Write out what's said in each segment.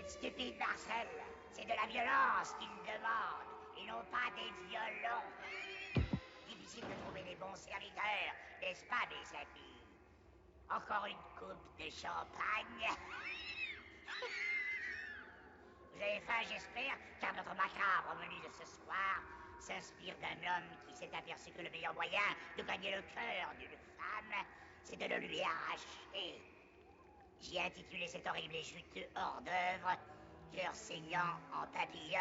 Stupide Marcel, c'est de la violence qu'il demande, et non pas des violons. Difficile de trouver les bons serviteurs, n'est-ce pas, mes amis? Encore une coupe de champagne. Vous avez faim, j'espère, car notre macabre menu de ce soir s'inspire d'un homme qui s'est aperçu que le meilleur moyen de gagner le cœur d'une femme, c'est de le lui arracher. J'ai intitulé cet horrible et juteux hors-d'œuvre « Cœur saignant en papillote ».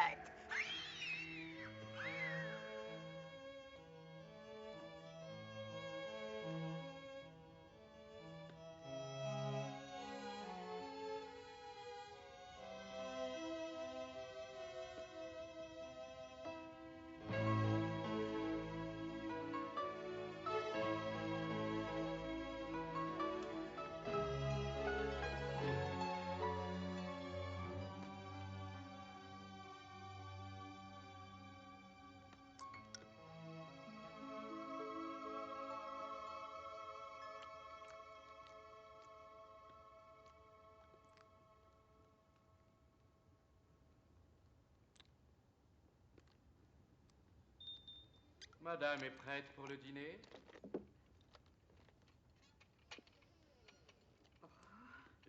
Madame est prête pour le dîner?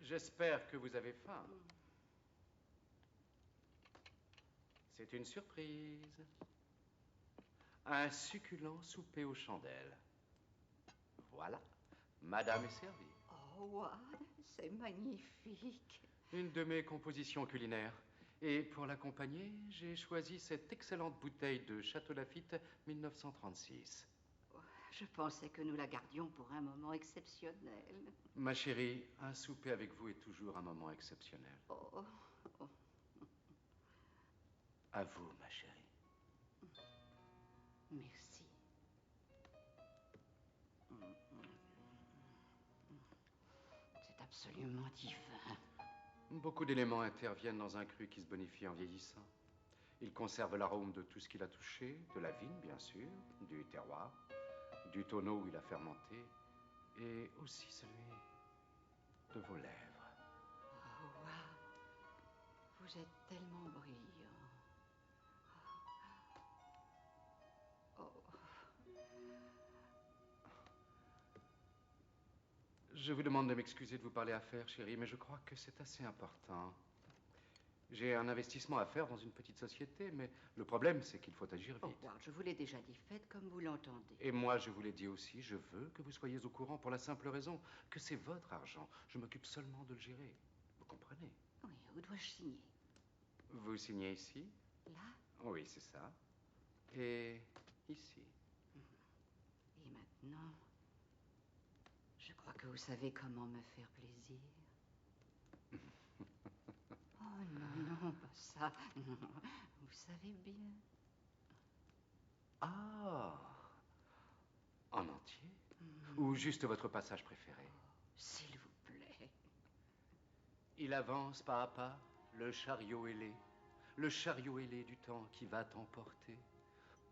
J'espère que vous avez faim. C'est une surprise. Un succulent souper aux chandelles. Voilà, madame est servie. Oh, Ward, c'est magnifique. Une de mes compositions culinaires. Et pour l'accompagner, j'ai choisi cette excellente bouteille de Château Lafite 1936. Je pensais que nous la gardions pour un moment exceptionnel. Ma chérie, un souper avec vous est toujours un moment exceptionnel. Oh, oh. À vous, ma chérie. Merci. C'est absolument divin. Beaucoup d'éléments interviennent dans un cru qui se bonifie en vieillissant. Il conserve l'arôme de tout ce qu'il a touché, de la vigne, bien sûr, du terroir, du tonneau où il a fermenté, et aussi celui de vos lèvres. Oh, wow. Vous êtes tellement brillant. Oh. Je vous demande de m'excuser de vous parler affaires, chérie, mais je crois que c'est assez important. J'ai un investissement à faire dans une petite société, mais le problème, c'est qu'il faut agir vite. Oh, Ward, je vous l'ai déjà dit, faites comme vous l'entendez. Et moi, je vous l'ai dit aussi, je veux que vous soyez au courant pour la simple raison que c'est votre argent. Je m'occupe seulement de le gérer. Vous comprenez? Oui, où dois-je signer? Vous signez ici? Là? Oui, c'est ça. Et ici. Et maintenant, je crois que vous savez comment me faire plaisir. Oh non, non, pas ça. Non, vous savez bien. Ah! En entier? Ou juste votre passage préféré? S'il vous plaît. Il avance pas à pas, le chariot ailé. Le chariot ailé du temps qui va t'emporter.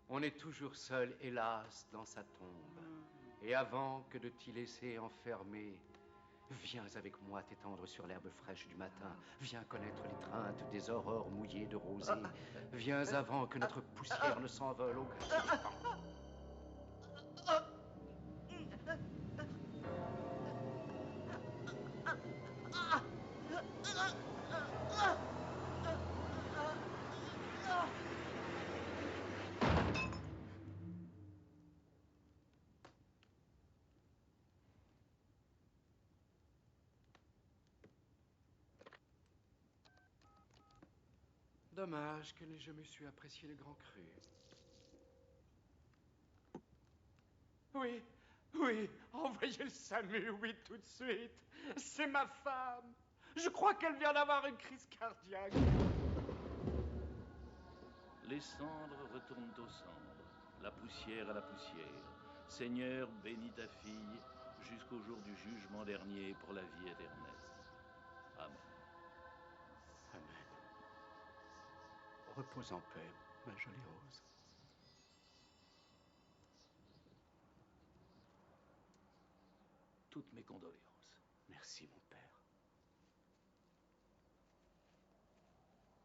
On est toujours seul, hélas, dans sa tombe. Et avant que de t'y laisser enfermer, viens avec moi t'étendre sur l'herbe fraîche du matin. Viens connaître l'étreinte des aurores mouillées de rosée. Viens avant que notre poussière ne s'envole au gré du vent. Dommage que n'ait jamais su apprécier le grand cru. Oui, oui, envoyez le SAMU, oui, tout de suite. C'est ma femme. Je crois qu'elle vient d'avoir une crise cardiaque. Les cendres retournent aux cendres, la poussière à la poussière. Seigneur, bénis ta fille jusqu'au jour du jugement dernier pour la vie éternelle. Amen. Amen. Repose en paix, ma jolie Rose. Toutes mes condoléances. Merci, mon père.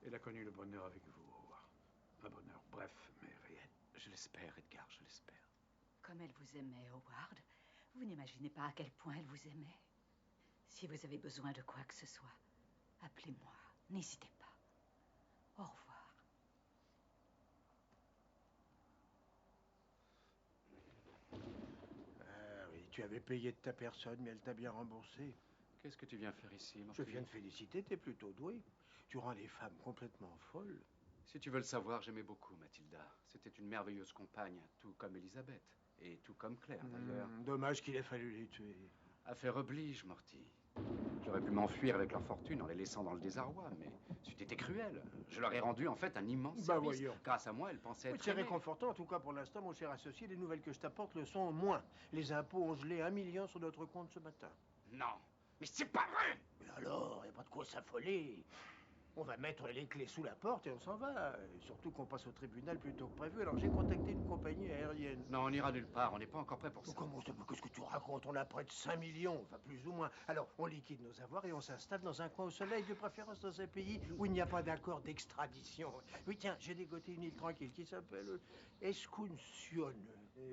Elle a connu le bonheur avec vous, Howard. Un bonheur bref, mais réel. Je l'espère, Edgar, je l'espère. Comme elle vous aimait, Howard. Vous n'imaginez pas à quel point elle vous aimait. Si vous avez besoin de quoi que ce soit, appelez-moi. N'hésitez pas. Au revoir. Ah oui, tu avais payé de ta personne, mais elle t'a bien remboursé. Qu'est-ce que tu viens faire ici, mon Je viens de féliciter, t'es plutôt doué. Tu rends les femmes complètement folles. Si tu veux le savoir, j'aimais beaucoup Mathilda. C'était une merveilleuse compagne, tout comme Elisabeth. Et tout comme Claire, d'ailleurs. Dommage qu'il ait fallu les tuer. Affaire oblige, Morty. J'aurais pu m'enfuir avec leur fortune en les laissant dans le désarroi, mais c'eût été cruel. Je leur ai rendu en fait un immense service. Voyons. Grâce à moi, elles pensaient être C'est aimées. réconfortant, en tout cas pour l'instant, mon cher associé. Les nouvelles que je t'apporte le sont moins. Les impôts ont gelé 1 million sur notre compte ce matin. Non, mais c'est pas vrai! Mais alors, il n'y a pas de quoi s'affoler. On va mettre les clés sous la porte et on s'en va. Et surtout qu'on passe au tribunal plus tôt que prévu. Alors j'ai contacté une compagnie aérienne. Non, on n'ira nulle part, on n'est pas encore prêt pour ça. Comment ça? Qu'est-ce que tu racontes? On a près de 5 millions, enfin plus ou moins. Alors on liquide nos avoirs et on s'installe dans un coin au soleil, de préférence dans un pays où il n'y a pas d'accord d'extradition. Oui, tiens, j'ai dégoté une île tranquille qui s'appelle Escunción.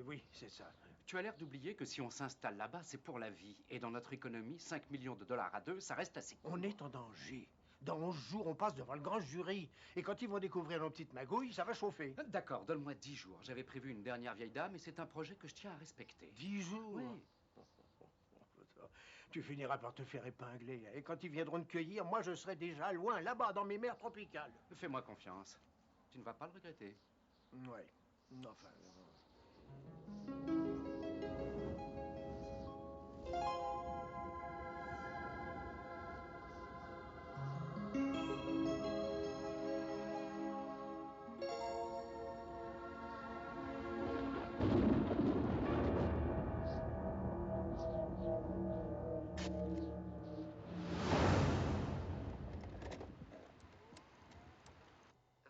Oui, c'est ça. Tu as l'air d'oublier que si on s'installe là-bas, c'est pour la vie. Et dans notre économie, 5 millions de dollars à deux, ça reste assez court. On est en danger. Dans 11 jours, on passe devant le grand jury. Et quand ils vont découvrir nos petites magouilles, ça va chauffer. D'accord, donne-moi 10 jours. J'avais prévu une dernière vieille dame et c'est un projet que je tiens à respecter. 10 jours? Oui. Tu finiras par te faire épingler. Et quand ils viendront te cueillir, moi je serai déjà loin, là-bas, dans mes mers tropicales. Fais-moi confiance. Tu ne vas pas le regretter. Ouais. Enfin...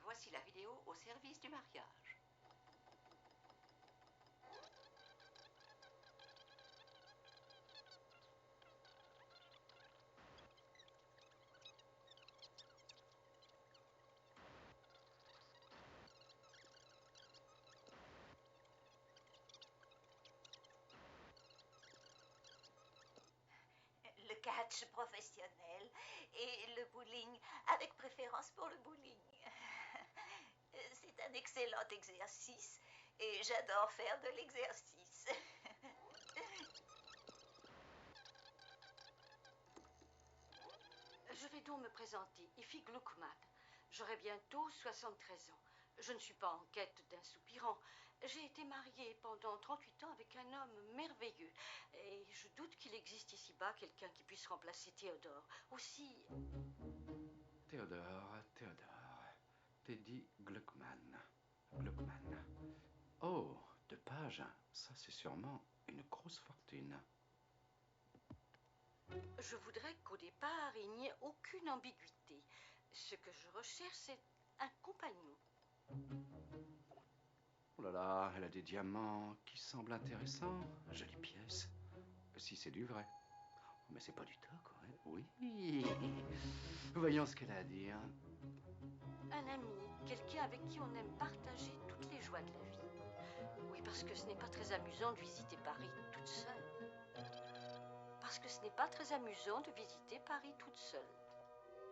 Voici la vidéo au service du mariage. Le catch professionnel et le bowling, avec préférence pour le bowling. C'est un excellent exercice et j'adore faire de l'exercice. Je vais donc me présenter, Effie Gluckman. J'aurai bientôt 73 ans. Je ne suis pas en quête d'un soupirant. J'ai été mariée pendant 38 ans avec un homme merveilleux. Et je doute qu'il existe ici-bas quelqu'un qui puisse remplacer Théodore. Aussi... Théodore. Teddy Gluckman. Gluckman. Oh, 2 pages. Ça, c'est sûrement une grosse fortune. Je voudrais qu'au départ, il n'y ait aucune ambiguïté. Ce que je recherche, c'est un compagnon. Oh là là, elle a des diamants qui semblent intéressants. Jolie pièce. Si c'est du vrai. Mais c'est pas du toc, ouais. Oui. Voyons ce qu'elle a à dire. Un ami, quelqu'un avec qui on aime partager toutes les joies de la vie. Oui, parce que ce n'est pas très amusant de visiter Paris toute seule. Parce que ce n'est pas très amusant de visiter Paris toute seule.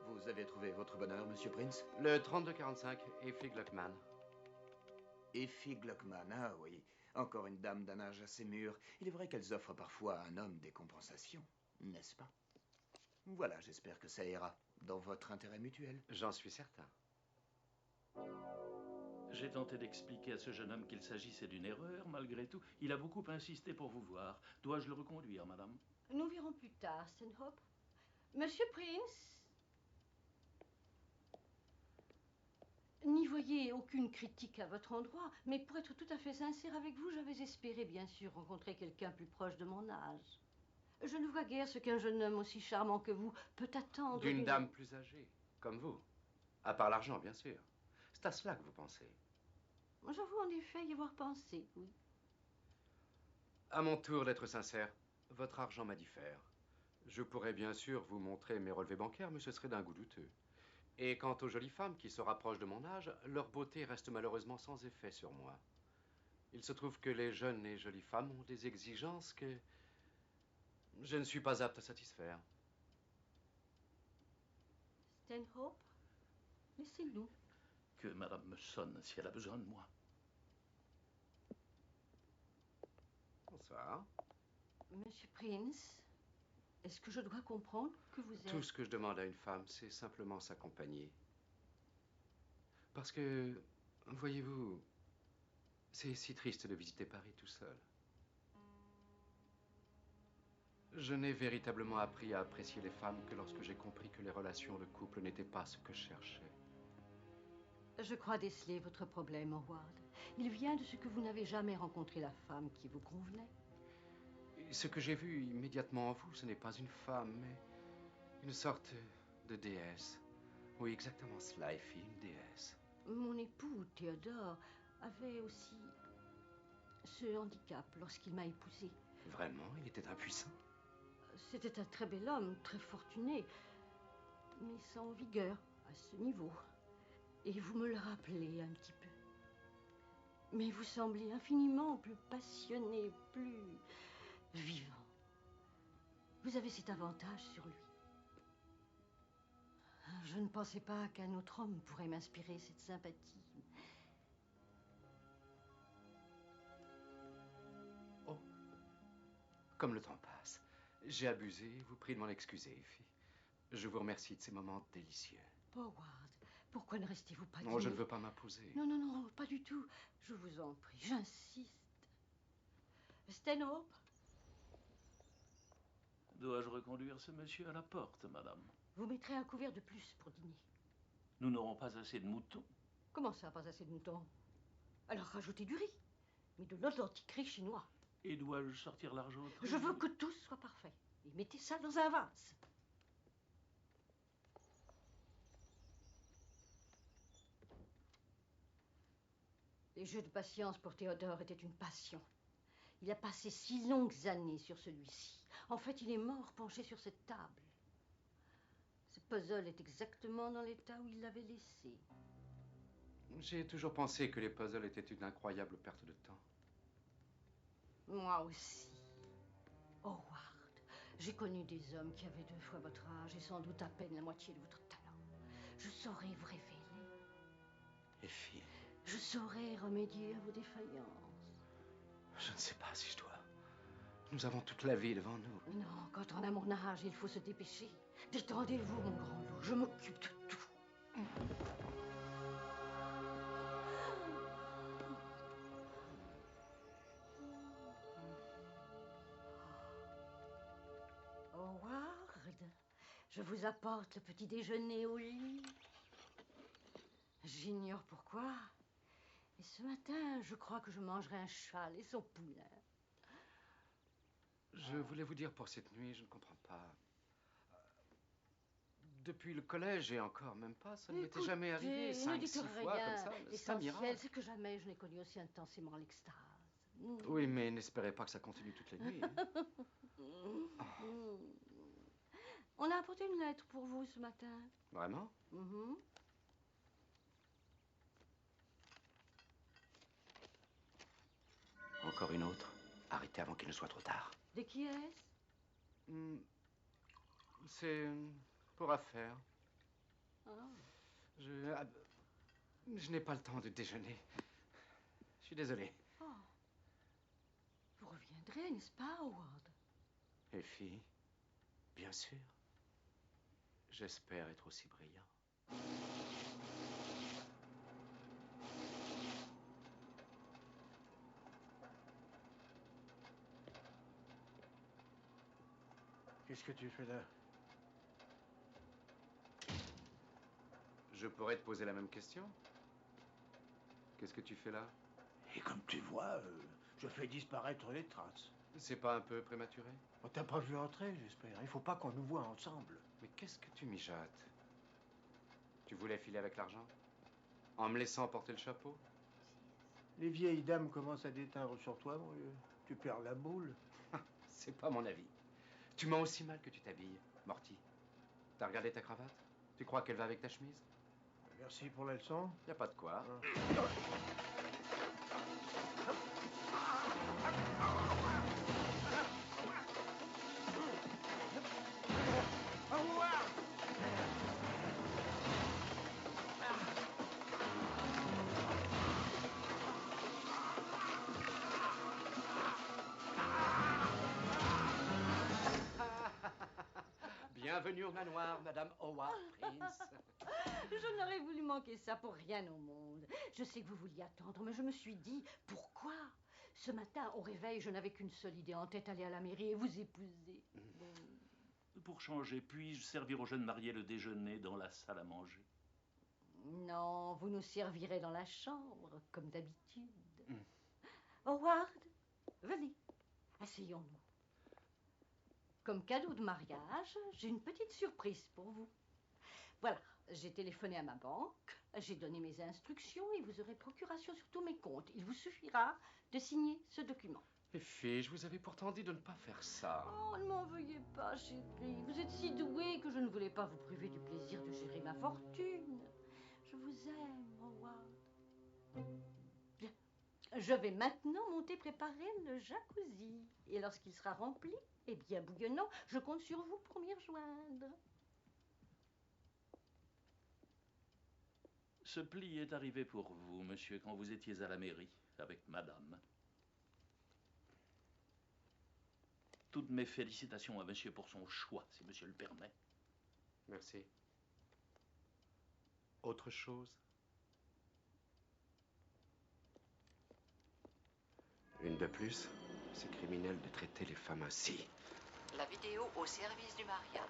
Vous avez trouvé votre bonheur, Monsieur Prince? Le 3245, Effie Gluckman. Effie Gluckman, ah oui. Encore une dame d'un âge assez mûr. Il est vrai qu'elles offrent parfois à un homme des compensations, n'est-ce pas? Voilà, j'espère que ça ira dans votre intérêt mutuel. J'en suis certain. J'ai tenté d'expliquer à ce jeune homme qu'il s'agissait d'une erreur. Malgré tout, il a beaucoup insisté pour vous voir. Dois-je le reconduire, madame? Nous verrons plus tard, Stanhope. Monsieur Prince, n'y voyez aucune critique à votre endroit, mais pour être tout à fait sincère avec vous, j'avais espéré, bien sûr, rencontrer quelqu'un plus proche de mon âge. Je ne vois guère ce qu'un jeune homme aussi charmant que vous peut attendre D'une dame plus âgée, comme vous. À part l'argent, bien sûr. C'est à cela que vous pensez. J'avoue en effet y avoir pensé, oui. À mon tour d'être sincère, votre argent m'a dit faire. Je pourrais bien sûr vous montrer mes relevés bancaires, mais ce serait d'un goût douteux. Et quant aux jolies femmes qui se rapprochent de mon âge, leur beauté reste malheureusement sans effet sur moi. Il se trouve que les jeunes et jolies femmes ont des exigences que je ne suis pas apte à satisfaire. Stanhope, laissez-nous. Que madame me sonne si elle a besoin de moi. Bonsoir. Monsieur Prince, est-ce que je dois comprendre que vous êtes... Tout ce que je demande à une femme, c'est simplement s'accompagner. Parce que, voyez-vous, c'est si triste de visiter Paris tout seul. Je n'ai véritablement appris à apprécier les femmes que lorsque j'ai compris que les relations de couple n'étaient pas ce que je cherchais. Je crois déceler votre problème, Howard. Il vient de ce que vous n'avez jamais rencontré la femme qui vous convenait. Et ce que j'ai vu immédiatement en vous, ce n'est pas une femme, mais une sorte de déesse. Oui, exactement cela, Effie, une déesse. Mon époux, Théodore, avait aussi ce handicap lorsqu'il m'a épousée. Vraiment, il était impuissant. C'était un très bel homme, très fortuné, mais sans vigueur à ce niveau. Et vous me le rappelez un petit peu. Mais vous semblez infiniment plus passionné, plus vivant. Vous avez cet avantage sur lui. Je ne pensais pas qu'un autre homme pourrait m'inspirer cette sympathie. Oh, comme le temps passe. J'ai abusé, vous prie de m'en excuser, Effie. Je vous remercie de ces moments délicieux. Howard, pourquoi ne restez-vous pas Non, je ne veux pas m'imposer. Non, non, non, pas du tout. Je vous en prie, j'insiste. Stanhope? Dois-je reconduire ce monsieur à la porte, madame? Vous mettrez un couvert de plus pour dîner. Nous n'aurons pas assez de moutons. Comment ça, pas assez de moutons? Alors rajoutez du riz, mais de l'authentique riz chinois. Et dois-je sortir l'argent? Je veux que tout soit parfait. Et mettez ça dans un vase. Les jeux de patience pour Théodore étaient une passion. Il a passé 6 longues années sur celui-ci. En fait, il est mort penché sur cette table. Ce puzzle est exactement dans l'état où il l'avait laissé. J'ai toujours pensé que les puzzles étaient une incroyable perte de temps. Moi aussi. Howard, j'ai connu des hommes qui avaient 2 fois votre âge et sans doute à peine la moitié de votre talent. Je saurais vous révéler. Effie. Je saurais remédier à vos défaillances. Je ne sais pas si je dois. Nous avons toute la vie devant nous. Non, quand on a mon âge, il faut se dépêcher. Détendez-vous, mon grand loup, je m'occupe de tout. Howard, je vous apporte le petit déjeuner au lit. J'ignore pourquoi. Et ce matin, je crois que je mangerai un châle et son poulain. Je voulais vous dire pour cette nuit, je ne comprends pas. Depuis le collège et encore même pas, ça ne m'était jamais arrivé 5, 6 fois comme ça. C'est un miracle. L'essentiel, c'est que jamais je n'ai connu aussi intensément l'extase. Oui, mais n'espérez pas que ça continue toute la nuit. Hein. On a apporté une lettre pour vous ce matin. Vraiment? Encore une autre. Arrêtez avant qu'il ne soit trop tard. De qui est-ce? C'est pour affaire. Ah. Je n'ai pas le temps de déjeuner. Je suis désolé. Oh. Vous reviendrez, n'est-ce pas, Howard? Effie, bien sûr. J'espère être aussi brillant. Qu'est-ce que tu fais là? Je pourrais te poser la même question. Qu'est-ce que tu fais là? Et comme tu vois, je fais disparaître les traces. C'est pas un peu prématuré? On t'a pas vu entrer, j'espère. Il faut pas qu'on nous voie ensemble. Mais qu'est-ce que tu mijotes? Tu voulais filer avec l'argent? En me laissant porter le chapeau? Les vieilles dames commencent à déteindre sur toi, mon vieux. Tu perds la boule. C'est pas mon avis. Tu mens aussi mal que tu t'habilles, Morty. T'as regardé ta cravate? Tu crois qu'elle va avec ta chemise? Merci pour la leçon. Y a pas de quoi. Bienvenue au manoir, Madame Howard Prince. Je n'aurais voulu manquer ça pour rien au monde. Je sais que vous vouliez attendre, mais je me suis dit, pourquoi? Ce matin, au réveil, je n'avais qu'une seule idée en tête, aller à la mairie et vous épouser. Pour changer, puis-je servir aux jeunes mariés le déjeuner dans la salle à manger? Non, vous nous servirez dans la chambre, comme d'habitude. Howard, venez, asseyons-nous. Comme cadeau de mariage, j'ai une petite surprise pour vous. Voilà, j'ai téléphoné à ma banque, j'ai donné mes instructions et vous aurez procuration sur tous mes comptes. Il vous suffira de signer ce document. Les filles, je vous avais pourtant dit de ne pas faire ça. Oh, ne m'en veuillez pas, chérie. Vous êtes si douée que je ne voulais pas vous priver du plaisir de gérer ma fortune. Je vous aime, Howard. Bien. Je vais maintenant monter préparer le jacuzzi. Et lorsqu'il sera rempli et bien bouillonnant, je compte sur vous pour m'y rejoindre. Ce pli est arrivé pour vous, monsieur, quand vous étiez à la mairie, avec madame. Toutes mes félicitations à monsieur pour son choix, si monsieur le permet. Merci. Autre chose? Une de plus? C'est criminel de traiter les femmes ainsi. La vidéo au service du mariage.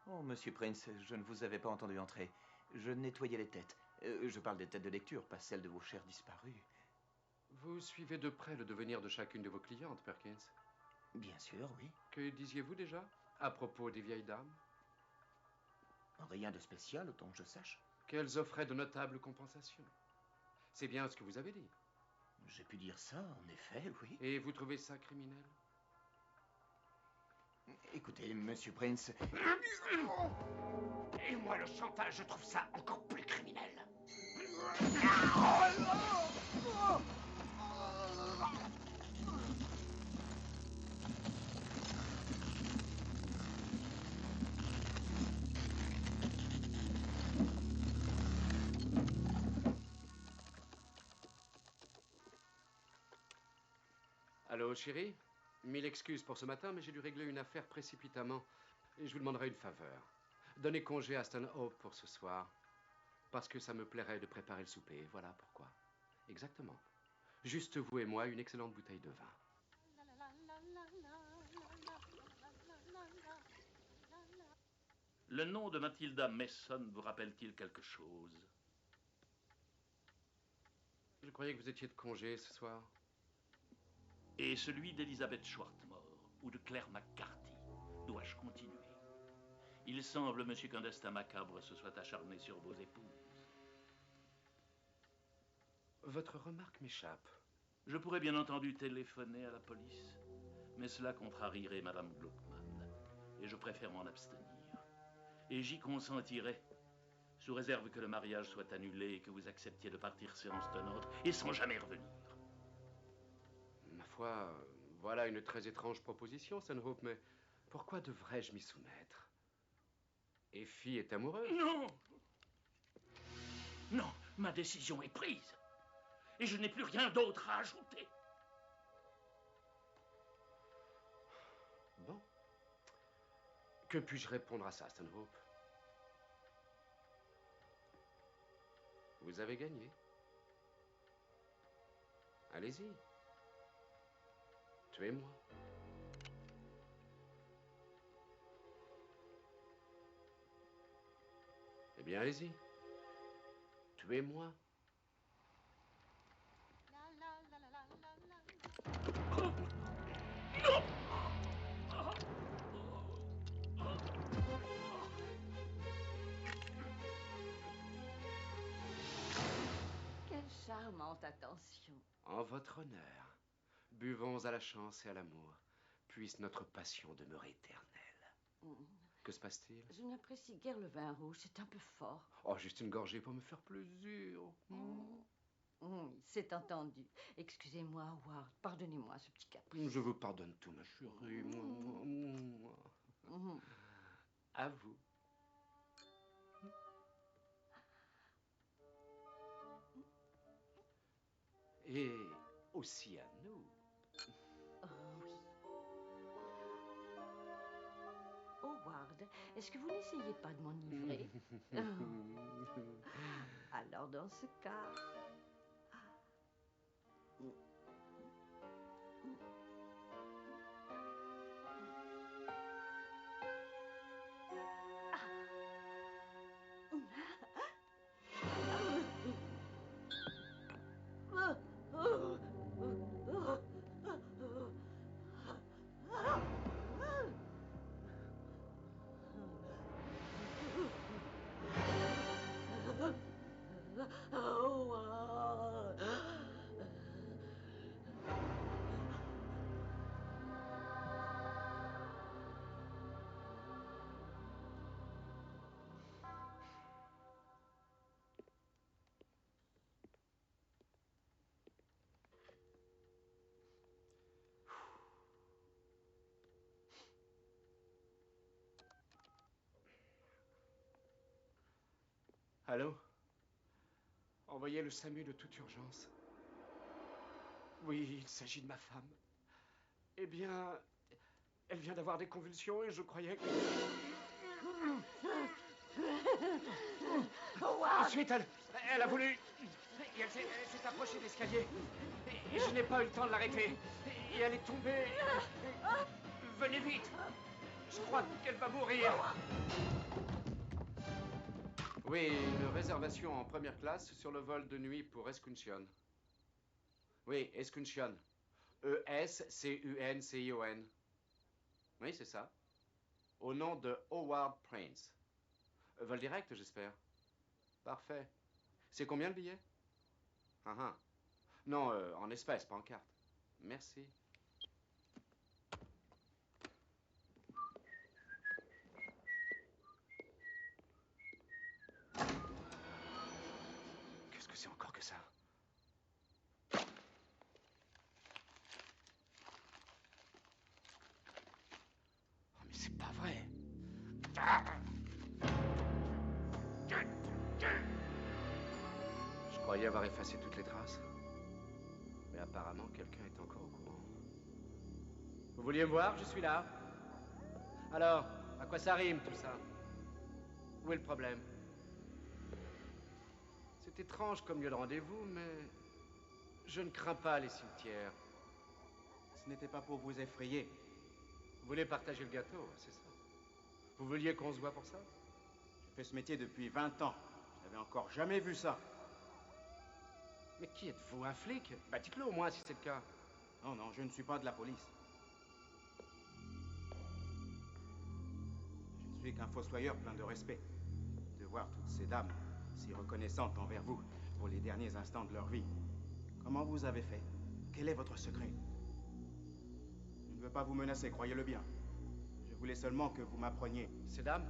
Oh, Monsieur Prince, je ne vous avais pas entendu entrer. Je nettoyais les têtes. Je parle des têtes de lecture, pas celles de vos chers disparus. Vous suivez de près le devenir de chacune de vos clientes, Perkins. Bien sûr, oui. Que disiez-vous déjà à propos des vieilles dames? Rien de spécial, autant que je sache. Qu'elles offraient de notables compensations. C'est bien ce que vous avez dit. J'ai pu dire ça, en effet, oui. Et vous trouvez ça criminel? Écoutez, Monsieur Prince... Et moi, le chantage, je trouve ça encore plus criminel. Allô, chérie? Mille excuses pour ce matin, mais j'ai dû régler une affaire précipitamment. Et je vous demanderai une faveur. Donnez congé à Stanhope pour ce soir. Parce que ça me plairait de préparer le souper. Voilà pourquoi. Exactement. Juste vous et moi, une excellente bouteille de vin. Le nom de Mathilda Mason vous rappelle-t-il quelque chose? Je croyais que vous étiez de congé ce soir. Et celui d'Elizabeth Schwartmore ou de Claire McCarthy? Dois-je continuer? Il semble, monsieur, qu'un destin macabre se soit acharné sur vos épouses. Votre remarque m'échappe. Je pourrais bien entendu téléphoner à la police, mais cela contrarierait Madame Gluckman, et je préfère m'en abstenir. Et j'y consentirais, sous réserve que le mariage soit annulé et que vous acceptiez de partir séance tenante et sans jamais revenir. Ma foi, voilà une très étrange proposition, Stanhope, mais pourquoi devrais-je m'y soumettre? Effie est amoureuse. Non! Non, ma décision est prise. Et je n'ai plus rien d'autre à ajouter. Bon. Que puis-je répondre à ça, Stanhope? Vous avez gagné. Allez-y. Tuez-moi. Eh bien, allez-y. Tuez-moi. Quelle charmante attention. En votre honneur, buvons à la chance et à l'amour. Puisse notre passion demeurer éternelle. Que se passe-t-il? Je n'apprécie guère le vin rouge, c'est un peu fort. Oh, juste une gorgée pour me faire plaisir. C'est entendu. Excusez-moi, Howard, pardonnez-moi ce petit caprice. Je vous pardonne tout, ma chérie. À vous. Et aussi à nous. Oui. Howard, est-ce que vous n'essayez pas de m'enivrer? Alors, dans ce cas... Allô? Envoyez le SAMU de toute urgence. Oui, il s'agit de ma femme. Eh bien, elle vient d'avoir des convulsions et je croyais que... Ensuite, elle a voulu... Et elle s'est approchée de l'escalier. Et je n'ai pas eu le temps de l'arrêter. Et elle est tombée. Venez vite. Je crois qu'elle va mourir. Oui, une réservation en première classe sur le vol de nuit pour Escunción. Oui, Escunción. E-S-C-U-N-C-I-O-N. Oui, c'est ça. Au nom de Howard Prince. Vol direct, j'espère. Parfait. C'est combien le billet? Non, en espèces, pas en carte. Merci. Qu'est-ce que c'est encore que ça? Oh, mais c'est pas vrai. Je croyais avoir effacé toutes les traces. Mais apparemment, quelqu'un est encore au courant. Vous vouliez me voir? Je suis là. Alors, à quoi ça rime, tout ça? Où est le problème? C'est étrange comme lieu de rendez-vous, mais... je ne crains pas les cimetières. Ce n'était pas pour vous effrayer. Vous voulez partager le gâteau, c'est ça? Vous vouliez qu'on se voit pour ça? Je fais ce métier depuis 20 ans. Je n'avais encore jamais vu ça. Mais qui êtes-vous, un flic? Bah dites-le au moins si c'est le cas. Non, non, je ne suis pas de la police. Je ne suis qu'un fossoyeur plein de respect. De voir toutes ces dames si reconnaissantes envers vous pour les derniers instants de leur vie. Comment vous avez fait? Quel est votre secret? Je ne veux pas vous menacer, croyez-le bien. Je voulais seulement que vous m'appreniez. Ces dames?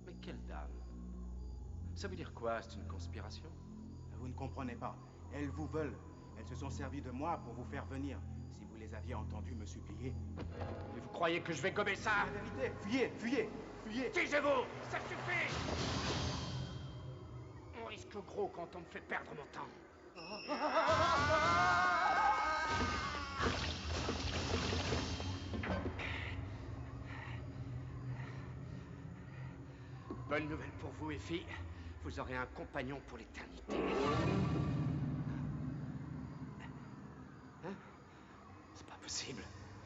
Mais quelles dames? Ça veut dire quoi? C'est une conspiration? Vous ne comprenez pas. Elles vous veulent. Elles se sont servies de moi pour vous faire venir. Si vous les aviez entendues me supplier. Et vous croyez que je vais gommer ça? La vérité, fuyez, fuyez, fuyez. Taisez-vous! Ça suffit! On risque gros quand on me fait perdre mon temps. Bonne nouvelle pour vous, Effie. Vous aurez un compagnon pour l'éternité. Hein? C'est pas possible.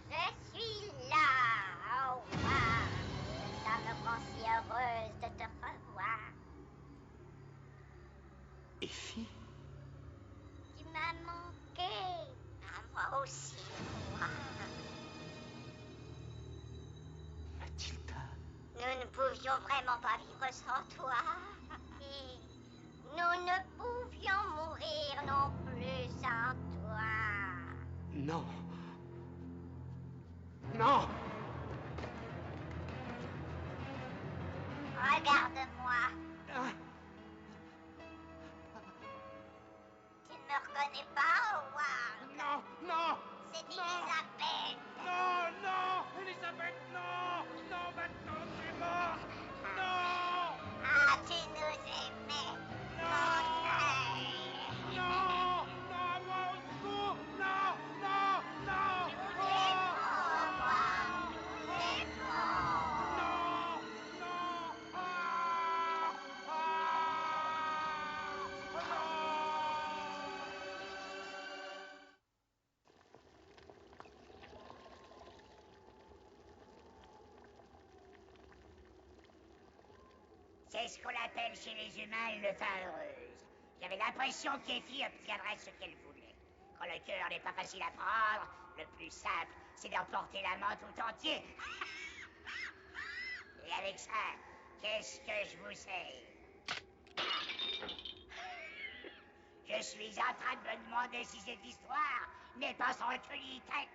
Je suis là, Howard. Ça me rend si heureuse de te revoir. Effie? Tu m'as manqué. À moi aussi, Howard. Mathilda. Nous ne pouvions vraiment pas vivre sans toi. Et nous ne pouvions mourir non venez pas, Howard. Non, non, C'est non. Elisabeth. Non, non, Elisabeth, non, non, maintenant tu es mort. Non, Ah, tu nous aimais. non, non, non, à moi au secours, non, non, non. Oh, Howard, c'est bon. non, non, ah, ah, non. C'est ce qu'on appelle chez les humains une fin heureuse. J'avais l'impression qu'Effie obtiendrait ce qu'elle voulait. Quand le cœur n'est pas facile à prendre, le plus simple, c'est d'emporter l'amant tout entier. Et avec ça, qu'est-ce que je vous sais? Je suis en train de me demander si cette histoire n'est pas sans queue tête.